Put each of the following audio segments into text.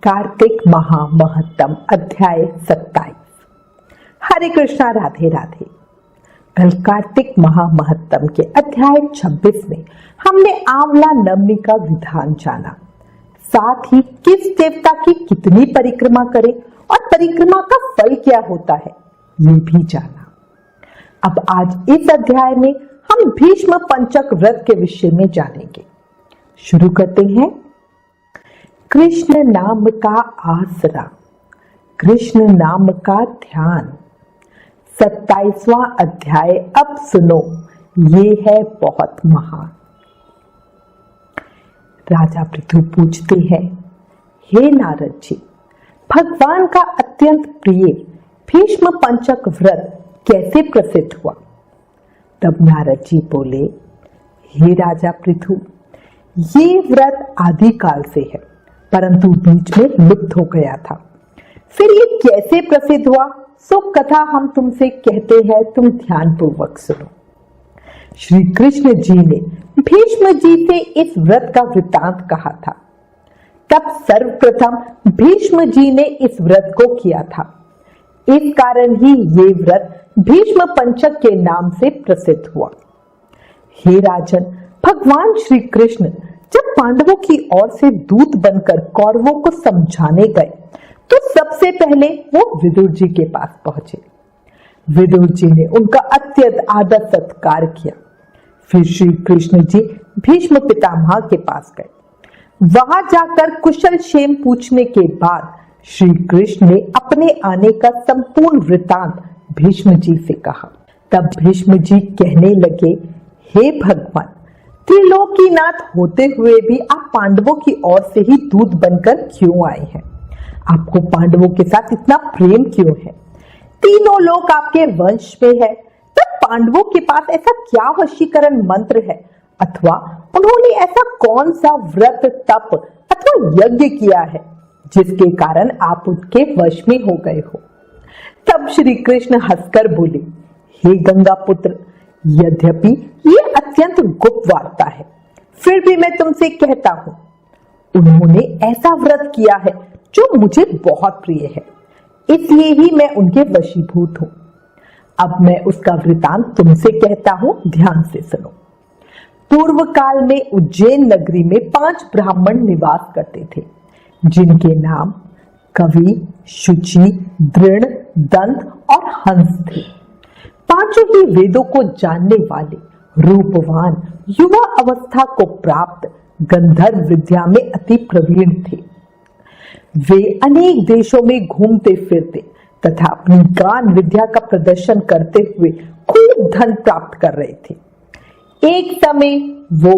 कार्तिक महामहत्तम अध्याय 27। हरे कृष्णा, राधे राधे। कल कार्तिक महामहत्तम के अध्याय 26 में हमने आंवला नवमी का विधान जाना, साथ ही किस देवता की कितनी परिक्रमा करें और परिक्रमा का फल क्या होता है ये भी जाना। अब आज इस अध्याय में हम भीष्म पंचक व्रत के विषय में जानेंगे। शुरू करते हैं। कृष्ण नाम का आसरा, कृष्ण नाम का ध्यान। 27वां अध्याय अब सुनो, ये है बहुत महान। राजा पृथु पूछते हैं, हे नारद जी, भगवान का अत्यंत प्रिय भीष्म पंचक व्रत कैसे प्रसिद्ध हुआ? तब नारद जी बोले, हे राजा पृथु, ये व्रत आदिकाल से है, परंतु बीच में लुप्त हो गया था। फिर ये कैसे प्रसिद्ध हुआ, सो कथा हम तुमसे कहते हैं, तुम ध्यान पूर्वक सुनो। श्री कृष्ण जी ने भीष्म जी से इस व्रत का वृत्तांत कहा था। तब सर्वप्रथम भीष्म जी ने इस व्रत को किया था। इस कारण ही ये व्रत भीष्म पंचक के नाम से प्रसिद्ध हुआ। हे राजन, भगवान श्री कृष्ण जब पांडवों की ओर से दूत बनकर कौरवों को समझाने गए तो सबसे पहले वो विदुर जी के पास पहुंचे। विदुर जी ने उनका अत्यंत आदर सत्कार किया। फिर श्री कृष्ण जी भीष्म पितामह के पास गए। वहां जाकर कुशल क्षेम पूछने के बाद श्री कृष्ण ने अपने आने का संपूर्ण वृत्तांत भीष्म जी से कहा। तब भीष्म जी कहने लगे, हे भगवान, त्रिलोकीनाथ होते हुए भी आप पांडवों की ओर से ही दूत बनकर क्यों आए हैं? आपको पांडवों के साथ इतना प्रेम क्यों है? तीनों लोग आपके वंश में है, तब पांडवों के पास ऐसा क्या वशीकरण मंत्र है, अथवा उन्होंने ऐसा कौन सा व्रत तप अथवा यज्ञ किया है जिसके कारण आप उनके वश में हो गए हो? तब श्री कृष्ण हंसकर बोले, हे गंगा पुत्र, यद्यपि ये अत्यंत गुप्त वार्ता है, फिर भी मैं तुमसे कहता हूं, उन्होंने ऐसा व्रत किया है जो मुझे बहुत प्रिय है, इसलिए ही मैं उनके वशीभूत हूं। अब मैं उसका वृतांत तुमसे कहता हूं, ध्यान से सुनो। पूर्व काल में उज्जैन नगरी में 5 ब्राह्मण निवास करते थे, जिनके नाम कवि, शुचि, दृढ़, दंत और हंस थे। पांचों ही वेदों को जानने वाले, रूपवान, युवा अवस्था को प्राप्त, गंधर्व विद्या में अति प्रवीण थे। वे अनेक देशों में घूमते फिरते तथा अपनी गान विद्या का प्रदर्शन करते हुए खूब धन प्राप्त कर रहे थे। एक समय वो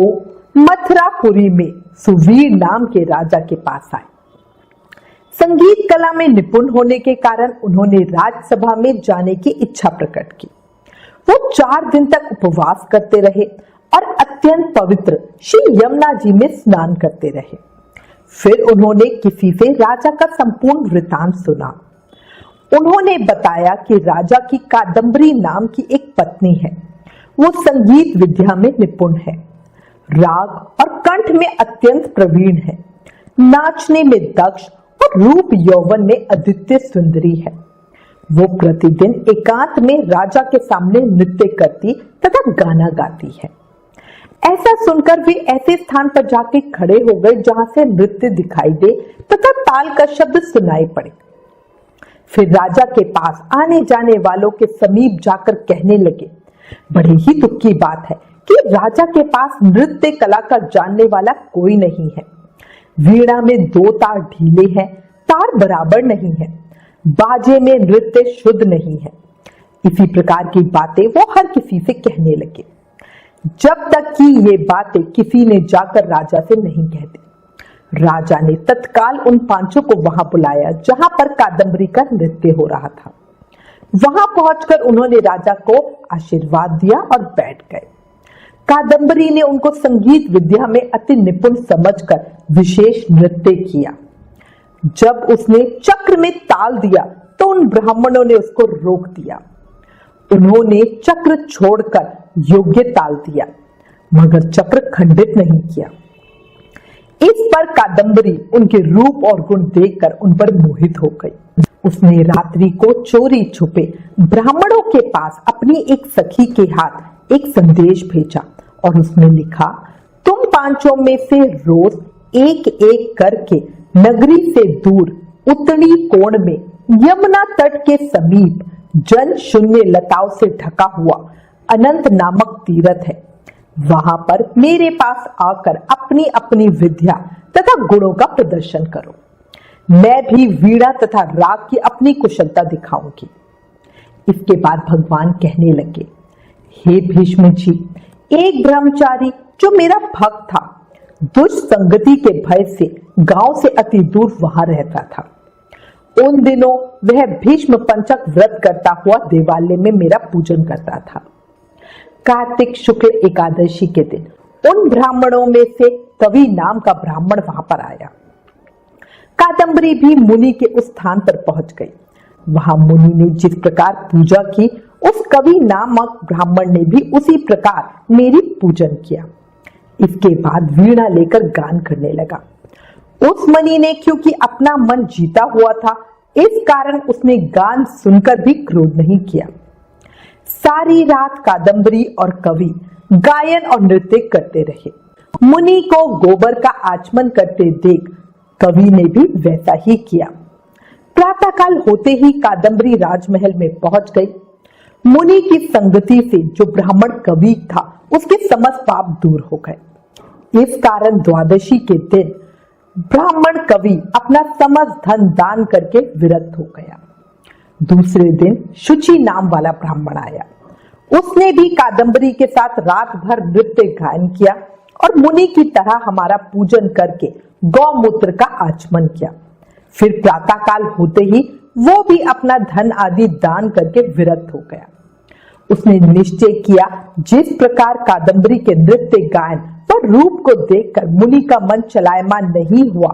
मथुरापुरी में सुवीर नाम के राजा के पास आए। संगीत कला में निपुण होने के कारण उन्होंने राजसभा में जाने की इच्छा प्रकट की। वो 4 दिन तक उपवास करते रहे और अत्यंत पवित्र श्री यमुना जी में स्नान करते रहे। फिर उन्होंने किसी से राजा का संपूर्ण वृतांत सुना। उन्होंने बताया कि राजा की कादम्बरी नाम की एक पत्नी है। वो संगीत विद्या में निपुण है, राग और कंठ में अत्यंत प्रवीण है, नाचने में दक्ष और रूप यौवन में अद्वितीय सुंदरी है। वो प्रतिदिन एकांत में राजा के सामने नृत्य करती तथा गाना गाती है। ऐसा सुनकर वे ऐसे स्थान पर जाके खड़े हो गए जहां से नृत्य दिखाई दे तथा ताल का शब्द सुनाई पड़े। फिर राजा के पास आने जाने वालों के समीप जाकर कहने लगे, बड़े ही दुख की बात है कि राजा के पास नृत्य कला का जानने वाला कोई नहीं है। वीणा में 2 तार ढीले हैं, तार बराबर नहीं है, बाजे में नृत्य शुद्ध नहीं है। इसी प्रकार की बातें वो हर किसी से कहने लगे, जब तक कि ये बातें किसी ने जाकर राजा से नहीं कहते। राजा ने तत्काल उन 5 को वहां बुलाया जहां पर कादम्बरी का नृत्य हो रहा था। वहां पहुंचकर उन्होंने राजा को आशीर्वाद दिया और बैठ गए। कादम्बरी ने उनको संगीत विद्या में अति निपुण समझकर विशेष नृत्य किया। जब उसने चक्र में ताल दिया तो उन ब्राह्मणों ने उसको रोक दिया। उन्होंने चक्र छोड़कर योग्य ताल दिया, मगर चक्र खंडित नहीं किया। इस पर कादम्बरी उनके रूप और गुण देखकर उन पर मोहित हो गई। उसने रात्रि को चोरी छुपे ब्राह्मणों के पास अपनी एक सखी के हाथ एक संदेश भेजा और उसने लिखा, तुम पांचों में से रोज एक एक करके नगरी से दूर उत्तरी कोण में यमुना तट के समीप जल शून्य लताओं से ढका हुआ अनंत नामक तीर्थ है, वहां पर मेरे पास आकर अपनी अपनी विद्या तथा गुणों का प्रदर्शन करो। मैं भी वीणा तथा राग की अपनी कुशलता दिखाऊंगी। इसके बाद भगवान कहने लगे, हे भीष्म जी, एक ब्रह्मचारी जो मेरा भक्त था, दुष्संगति के भय से गांव से अति दूर वहां रहता था। उन दिनों वह भीष्म पंचक व्रत करता हुआ देवालय में मेरा पूजन करता था। कार्तिक शुक्ल एकादशी के दिन उन ब्राह्मणों में से कवि नाम का ब्राह्मण वहां पर आया। कादम्बरी भी मुनि के उस स्थान पर पहुंच गई। वहां मुनि ने जिस प्रकार पूजा की, उस कवि नामक ब्राह्मण ने भी उसी प्रकार मेरी पूजन किया। इसके बाद वीणा लेकर गान करने लगा। उस मुनि ने क्योंकि अपना मन जीता हुआ था, इस कारण उसने गान सुनकर भी क्रोध नहीं किया। सारी रात कादम्बरी और कवि गायन और नृत्य करते रहे। मुनि को गोबर का आचमन करते देख कवि ने भी वैसा ही किया। प्रातःकाल होते ही कादम्बरी राजमहल में पहुंच गई। मुनि की संगति से जो ब्राह्मण कवि था, उसके समस्त पाप दूर हो गए। इस कारण द्वादशी के दिन ब्राह्मण कवि अपना समस्त धन दान करके विरक्त हो गया। दूसरे दिन शुचि नाम वाला ब्राह्मण आया। उसने भी कादम्बरी के साथ रात भर नृत्य गायन किया और मुनि की तरह हमारा पूजन करके गौमूत्र का आचमन किया। फिर प्रातःकाल होते ही वो भी अपना धन आदि दान करके विरक्त हो गया। उसने निश्चय किया, जिस प्रकार कादम्बरी के नृत्य गायन और रूप को देखकर मुनि का मन चलायमान नहीं हुआ,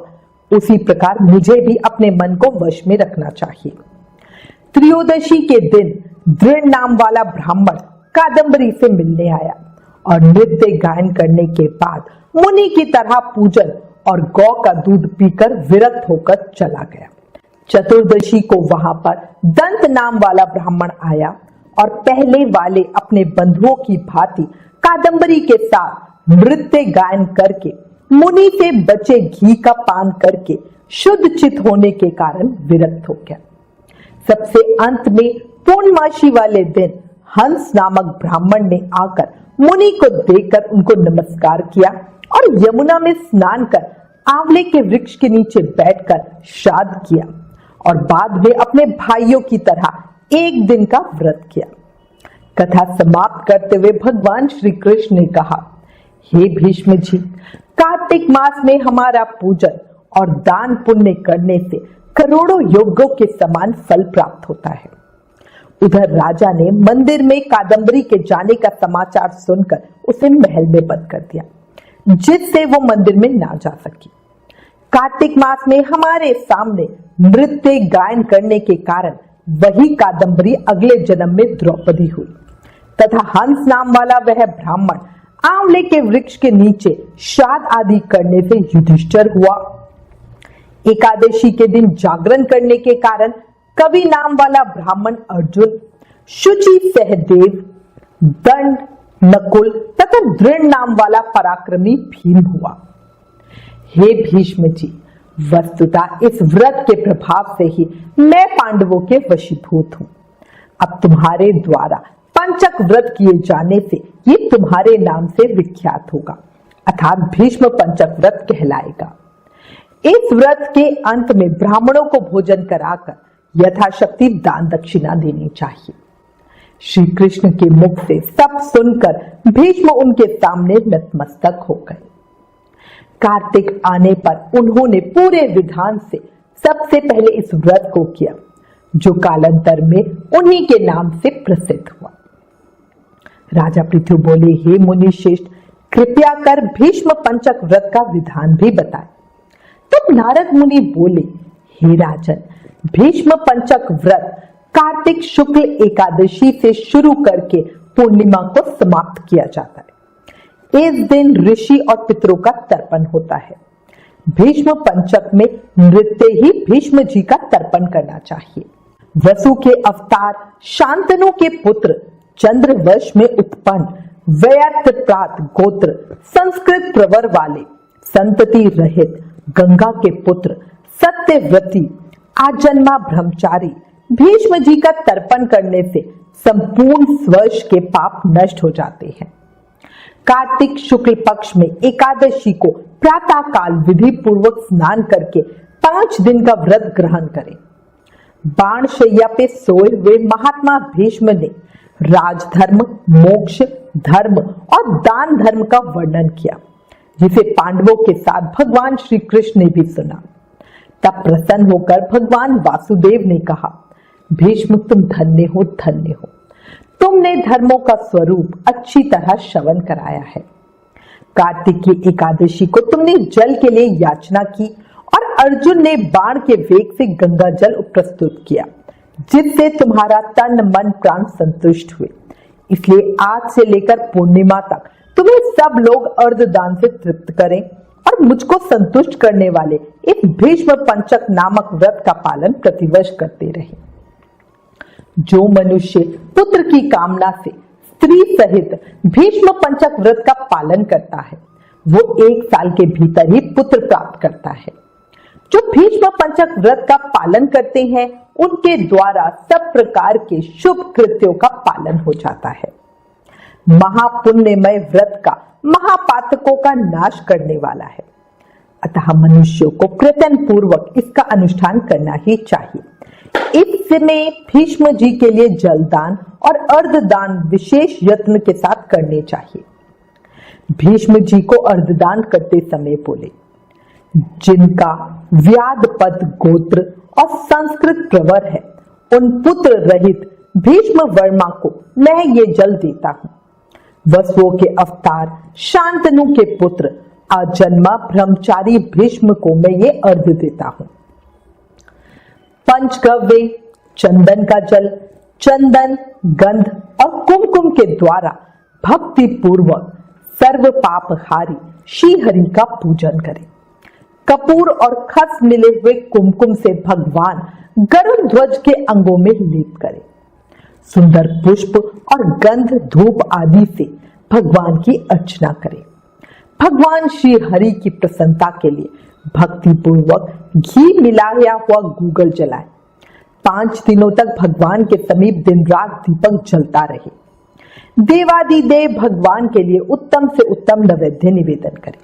उसी प्रकार मुझे भी अपने मन को वश में रखना चाहिए। त्रयोदशी के दिन दृढ़ नाम वाला ब्राह्मण कादम्बरी से मिलने आया और नृत्य गायन करने के बाद मुनि की तरह पूजन और गौ का दूध पीकर विरक्त होकर चला गया। चतुर्दशी को वहां पर दंत नाम वाला ब्राह्मण आया और पहले वाले अपने बंधुओं की भांति कादम्बरी के साथ नृत्य गायन करके मुनि से बचे घी का पान करके शुद्ध चित होने के कारण विरक्त हो गया। सबसे अंत में पूर्णमासी वाले दिन हंस नामक ब्राह्मण ने आकर मुनि को देखकर उनको नमस्कार किया और यमुना में स्नान कर आंवले के वृक्ष के नीचे बैठकर श्राद्ध किया और बाद में अपने भाइयों की तरह एक दिन का व्रत किया। कथा समाप्त करते हुए भगवान श्री कृष्ण ने कहा, हे भीष्म जी, कार्तिक मास में हमारा पूजन और दान पुण्य करने से करोड़ों यज्ञों के समान फल प्राप्त होता है। उधर राजा ने मंदिर में कादम्बरी के जाने का समाचार सुनकर उसे महल में बंद कर दिया, जिससे वो मंदिर में ना जा सकी। कार्तिक मास में हमारे सामने नृत्य गायन करने के कारण वही कादम्बरी अगले जन्म में द्रौपदी हुई तथा हंस नाम वाला वह ब्राह्मण आंवले के वृक्ष के नीचे श्राद्ध आदि करने से युधिष्ठिर हुआ। एकादशी के दिन जागरण करने के कारण कवि नाम वाला ब्राह्मण अर्जुन, शुचि सहदेव, दंड, नकुल तथा दृढ़ नाम वाला पराक्रमी भीम हुआ। हे भीष्म जी, वस्तुतः इस व्रत के प्रभाव से ही मैं पांडवों के वशीभूत हूं। अब तुम्हारे द्वारा पंचक व्रत किए जाने से ये तुम्हारे नाम से विख्यात होगा, अर्थात भीष्म पंचक व्रत कहलाएगा। इस व्रत के अंत में ब्राह्मणों को भोजन कराकर यथाशक्ति दान दक्षिणा देनी चाहिए। श्री कृष्ण के मुख से सब सुनकर भीष्म उनके सामने नतमस्तक हो गए। कार्तिक आने पर उन्होंने पूरे विधान से सबसे पहले इस व्रत को किया, जो कालांतर में उन्हीं के नाम से प्रसिद्ध हुआ। राजा पृथु बोले, हे मुनि श्रेष्ठ, कृपया कर भीष्म पंचक व्रत का विधान भी बताए। तब नारद मुनि बोले, हे राजन, भीष्म पंचक व्रत कार्तिक शुक्ल एकादशी से शुरू करके पूर्णिमा को समाप्त किया जाता है। इस दिन ऋषि और पितरों का तर्पण होता है। भीष्म पंचक में नृत्य ही भीष्म जी का तर्पण करना चाहिए। वसु के अवतार शांतनु के पुत्र चंद्रवंश में उत्पन्न व्ययातप्रात गोत्र संस्कृत प्रवर वाले संतति रहित गंगा के पुत्र सत्यव्रती आजन्मा ब्रह्मचारी भीष्म जी का तर्पण करने से संपूर्ण वर्ष के पाप नष्ट हो जाते हैं। कार्तिक शुक्ल पक्ष में एकादशी को प्रातः काल विधि पूर्वक स्नान करके 5 दिन का व्रत ग्रहण करें। बाण शैया पे सोए हुए महात्मा भीष्म ने राजधर्म, मोक्ष धर्म और दान धर्म का वर्णन किया, जिसे पांडवों के साथ भगवान श्री कृष्ण ने भी सुना। तब प्रसन्न होकर भगवान वासुदेव ने कहा, भीष्म तुम धन्य हो, धन्य हो, तुमने धर्मों का स्वरूप अच्छी तरह श्रवण कराया है। कार्तिक की एकादशी को तुमने जल के लिए याचना की और अर्जुन ने बाण के वेग से गंगा जल प्रस्तुत किया, जिससे तुम्हारा तन मन प्राण संतुष्ट हुए। इसलिए आज से लेकर पूर्णिमा तक तुम्हें सब लोग अर्धदान से तृप्त करें और मुझको संतुष्ट करने वाले इस भीष्म पंचक नामक व्रत का पालन प्रतिवर्ष करते रहे। जो मनुष्य पुत्र की कामना से स्त्री सहित भीष्म पंचक व्रत का पालन करता है, वो 1 साल के भीतर ही पुत्र प्राप्त करता है। जो भीष्म पंचक व्रत का पालन करते हैं, उनके द्वारा सब प्रकार के शुभ कृत्यों का पालन हो जाता है। महापुण्यमय व्रत का महापातकों का नाश करने वाला है। अतः मनुष्यों को प्रयत्न पूर्वक इसका अनुष्ठान करना ही चाहिए। इस समय भीष्म जी के लिए जलदान और अर्धदान विशेष यत्न के साथ करने चाहिए। भीष्म जी को अर्धदान करते समय बोले, जिनका व्याधपद गोत्र और संस्कृत प्रवर है, उन पुत्र रहित भीष्म वर्मा को मैं ये जल देता हूं। वसुओं के अवतार शांतनु के पुत्र आजन्मा ब्रह्मचारी भीष्म को मैं ये अर्घ देता हूं। पंचगव्य चंदन का जल, चंदन, गंध और कुमकुम के द्वारा भक्ति पूर्वक सर्व पापहारी श्री हरि का पूजन करें। कपूर और खस मिले हुए कुमकुम से भगवान गरुड़ ध्वज के अंगों में लेप करें। सुंदर पुष्प और गंध धूप आदि से भगवान की अर्चना करें। भगवान श्री हरि की प्रसन्नता के लिए भक्ति पूर्वक घी मिलाया हुआ गूगल जलाएं। 5 दिनों तक भगवान के समीप दिन रात दीपक जलता रहे। देवादिदेव भगवान के लिए उत्तम से उत्तम नैवेद्य निवेदन करें।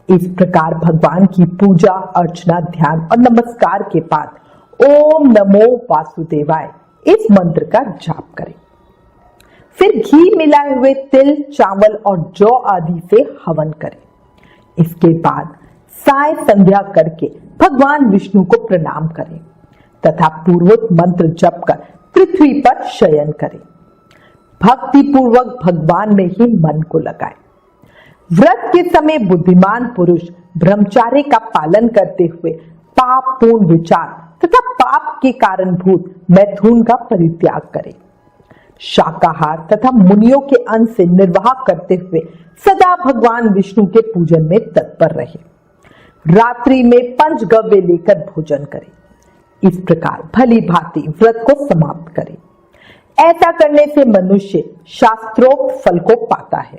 इस प्रकार भगवान की पूजा अर्चना ध्यान और नमस्कार के बाद ओम नमो वासुदेवाय इस मंत्र का जाप करें। फिर घी मिलाए हुए तिल, चावल और जौ आदि से हवन करें। इसके बाद साय संध्या करके भगवान विष्णु को प्रणाम करें तथा पूर्वोक्त मंत्र जप कर पृथ्वी पर शयन करें। भक्ति पूर्वक भगवान में ही मन को लगाएं। व्रत के समय बुद्धिमान पुरुष ब्रह्मचार्य का पालन करते हुए पाप पूर्ण विचार तथा पाप के कारणभूत मैथुन का परित्याग करें। शाकाहार तथा मुनियों के अन्न से निर्वाह करते हुए सदा भगवान विष्णु के पूजन में तत्पर रहे। रात्रि में पंचगव्य लेकर भोजन करें। इस प्रकार भली भांति व्रत को समाप्त करें। ऐसा करने से मनुष्य शास्त्रोक्त फल को पाता है।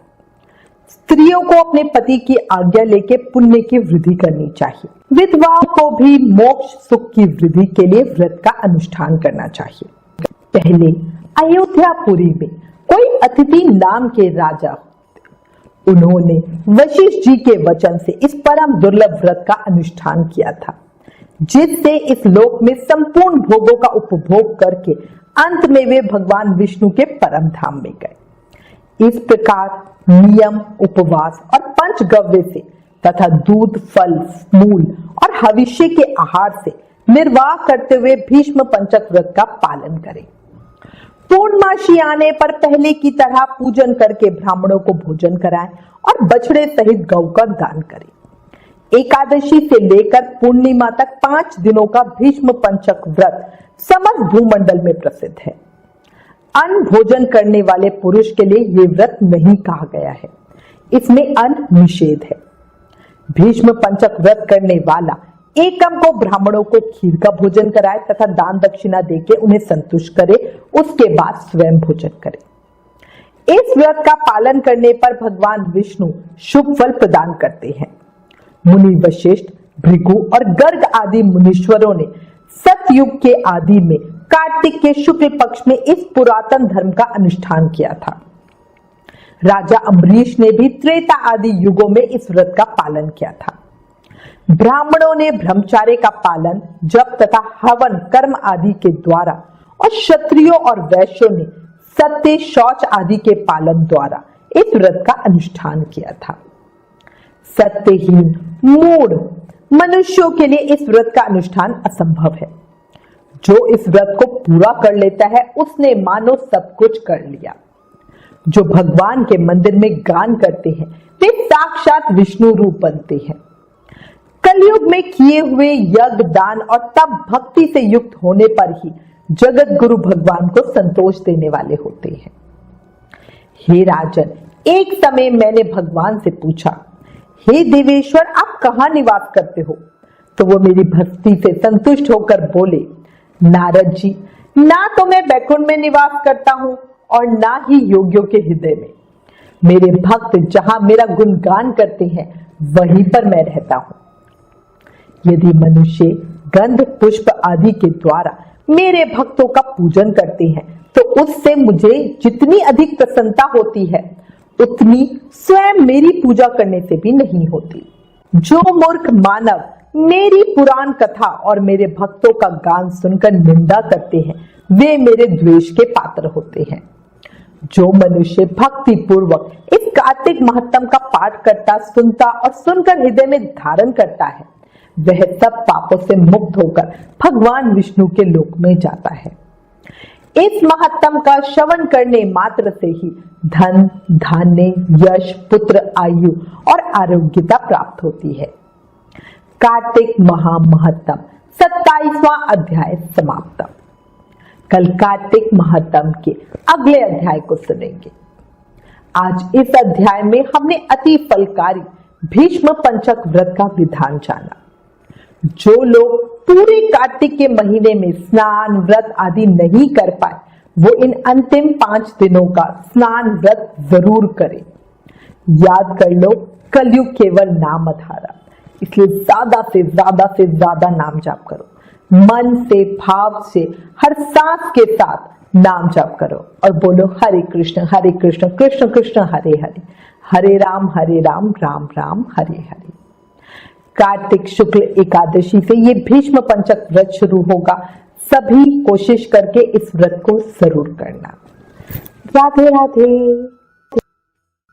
स्त्रियों को अपने पति की आज्ञा लेके पुण्य की वृद्धि करनी चाहिए। विधवाओं को भी मोक्ष सुख की वृद्धि के लिए व्रत का अनुष्ठान करना चाहिए। पहले अयोध्यापुरी में कोई अतिथि नाम के राजा, उन्होंने वशिष्ठ जी के वचन से इस परम दुर्लभ व्रत का अनुष्ठान किया था, जिससे इस लोक में संपूर्ण भोगों का उपभोग करके अंत में वे भगवान विष्णु के परम धाम में गए। इस प्रकार नियम, उपवास और पंचगव्य से तथा दूध, फल, मूल और हविष्य के आहार से निर्वाह करते हुए भीष्म पंचक व्रत का पालन करें। पूर्णमासी आने पर पहले की तरह पूजन करके ब्राह्मणों को भोजन कराएं और बछड़े सहित गौ का दान करें। एकादशी से लेकर पूर्णिमा तक 5 दिनों का भीष्म पंचक व्रत समस्त भूमंडल में प्रसिद्ध है। अन्न भोजन करने वाले पुरुष के लिए ये व्रत नहीं कहा गया है, इसमें अन्न निषेध है। भीष्म पंचक व्रत करने वाला एकम को ब्राह्मणों को खीर का भोजन कराए तथा दान दक्षिणा देके उन्हें संतुष्ट करे, उसके बाद स्वयं भोजन करे। इस व्रत का पालन करने पर भगवान विष्णु शुभ फल प्रदान करते हैं। मुनि वशिष्ठ, भृगु और गर्ग आदि मुनीश्वरों ने सतयुग के आदि में कार्तिक के शुक्ल पक्ष में इस पुरातन धर्म का अनुष्ठान किया था। राजा अम्बरीश ने भी त्रेता आदि युगों में इस व्रत का पालन किया था। ब्राह्मणों ने ब्रह्मचार्य का पालन जप तथा हवन कर्म आदि के द्वारा और क्षत्रियों और वैश्यों ने सत्य शौच आदि के पालन द्वारा इस व्रत का अनुष्ठान किया था। सत्यहीन मूढ़ मनुष्यों के लिए इस व्रत का अनुष्ठान असंभव है। जो इस व्रत को पूरा कर लेता है उसने मानो सब कुछ कर लिया। जो भगवान के मंदिर में गान करते हैं वे साक्षात विष्णु रूप बनते हैं। कलयुग में किए हुए यज्ञ दान और तप भक्ति से युक्त होने पर ही जगत गुरु भगवान को संतोष देने वाले होते हैं। हे राजन, एक समय मैंने भगवान से पूछा, हे देवेश्वर, आप कहाँ निवास करते हो? तो वो मेरी भक्ति से संतुष्ट होकर बोले, नारद जी, ना तो मैं बैकुंठ में निवास करता हूँ और ना ही योगियों के हृदय में। मेरे भक्त जहां मेरा गुणगान करते हैं वहीं पर मैं रहता हूं। यदि मनुष्य गंध पुष्प आदि के द्वारा मेरे भक्तों का पूजन करते हैं तो उससे मुझे जितनी अधिक प्रसन्नता होती है उतनी स्वयं मेरी पूजा करने से भी नहीं होती। जो मूर्ख मानव मेरी पुराण कथा और मेरे भक्तों का गान सुनकर निंदा करते हैं वे मेरे द्वेष के पात्र होते हैं। जो मनुष्य भक्ति पूर्वक इस कार्तिक महत्तम का पाठ करता, सुनता और सुनकर हृदय में धारण करता है वह सब पापों से मुक्त होकर भगवान विष्णु के लोक में जाता है। इस महत्तम का श्रवण करने मात्र से ही धन, धान्य, यश, पुत्र, आयु और आरोग्यता प्राप्त होती है। कार्तिक महामहत्तम 27वां अध्याय समाप्त। कल कार्तिक महत्तम के अगले अध्याय को सुनेंगे। आज इस अध्याय में हमने अति फलकारी भीष्म पंचक व्रत का विधान जाना। जो लोग पूरे कार्तिक के महीने में स्नान व्रत आदि नहीं कर पाए वो इन अंतिम 5 दिनों का स्नान व्रत जरूर करें। याद कर लो, कलयुग केवल नाम आधारा, इसलिए ज्यादा से ज्यादा नाम जाप करो। मन से, भाव से, हर सांस के साथ नाम जाप करो और बोलो हरे कृष्ण कृष्ण कृष्ण हरे हरे, हरे राम राम राम हरे हरे। कार्तिक शुक्ल एकादशी से ये भीष्म पंचक व्रत शुरू होगा। सभी कोशिश करके इस व्रत को जरूर करना। राधे राधे।